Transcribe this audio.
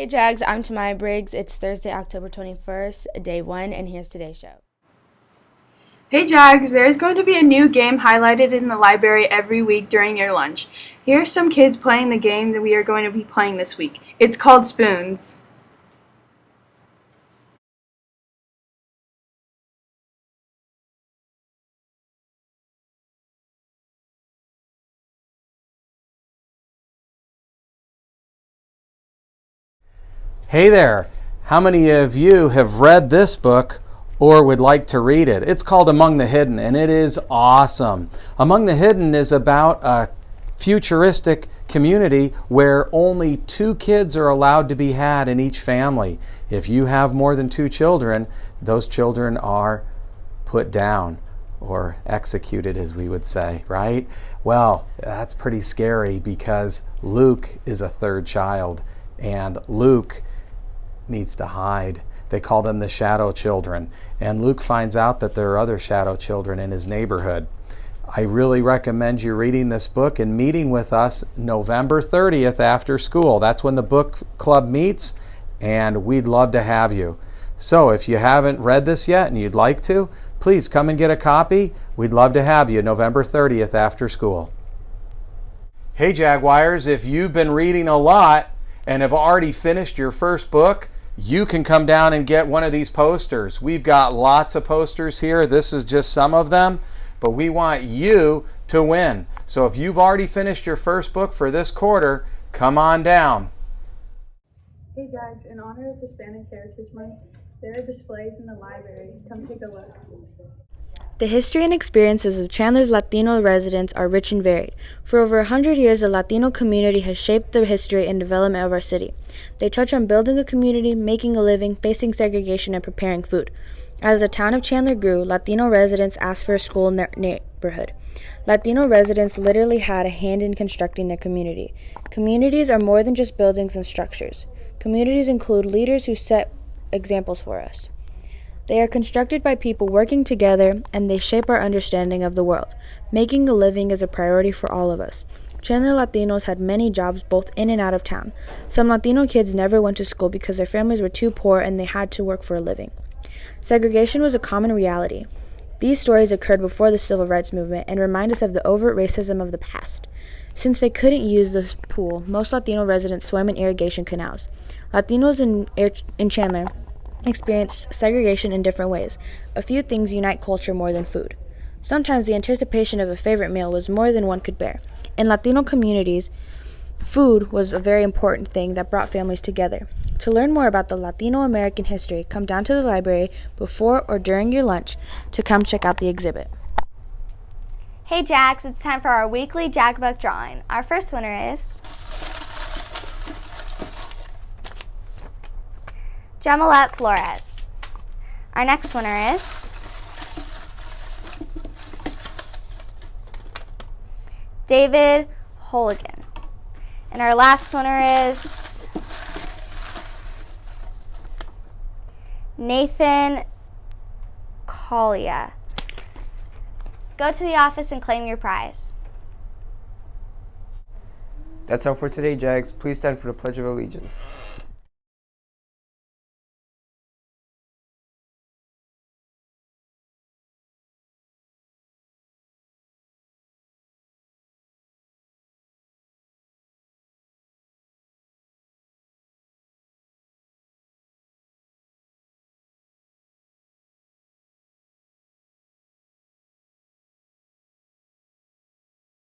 Hey Jags, I'm Tamaya Briggs. It's Thursday, October 21st, day 1, and here's today's show. Hey Jags, there's going to be a new game highlighted in the library every week during your lunch. Here are some kids playing the game that we are going to be playing this week. It's called Spoons. Hey there! How many of you have read this book or would like to read it? It's called Among the Hidden, and it is awesome. Among the Hidden is about a futuristic community where only 2 kids are allowed to be had in each family. If you have more than 2 children, those children are put down or executed, as we would say, right? Well, that's pretty scary because Luke is a 3rd child, and Luke needs to hide. They call them the shadow children. And Luke finds out that there are other shadow children in his neighborhood. I really recommend you reading this book and meeting with us November 30th after school. That's when the book club meets, and we'd love to have you. So if you haven't read this yet and you'd like to, please come and get a copy. We'd love to have you November 30th after school. Hey Jaguars, if you've been reading a lot and have already finished your first book, you can come down and get one of these posters. We've got lots of posters here. This is just some of them, but we want you to win. So if you've already finished your first book for this quarter, come on down. Hey Jags, in honor of Hispanic Heritage Month, there are displays in the library. Come take a look. The history and experiences of Chandler's Latino residents are rich and varied. For over 100 years, the Latino community has shaped the history and development of our city. They touch on building a community, making a living, facing segregation, and preparing food. As the town of Chandler grew, Latino residents asked for a school in their neighborhood. Latino residents literally had a hand in constructing their community. Communities are more than just buildings and structures. Communities include leaders who set examples for us. They are constructed by people working together, and they shape our understanding of the world. Making a living is a priority for all of us. Chandler Latinos had many jobs both in and out of town. Some Latino kids never went to school because their families were too poor and they had to work for a living. Segregation was a common reality. These stories occurred before the Civil Rights Movement and remind us of the overt racism of the past. Since they couldn't use the pool, most Latino residents swam in irrigation canals. Latinos in Chandler experienced segregation in different ways. A few things unite culture more than food. Sometimes the anticipation of a favorite meal was more than one could bear. In Latino communities, food was a very important thing that brought families together. To learn more about the Latino American history, come down to the library before or during your lunch to come check out the exhibit. Hey Jags, it's time for our weekly Jag Book drawing. Our first winner is Jamalette Flores. Our next winner is David Holigan. And our last winner is Nathan Collia. Go to the office and claim your prize. That's all for today, Jags. Please stand for the Pledge of Allegiance.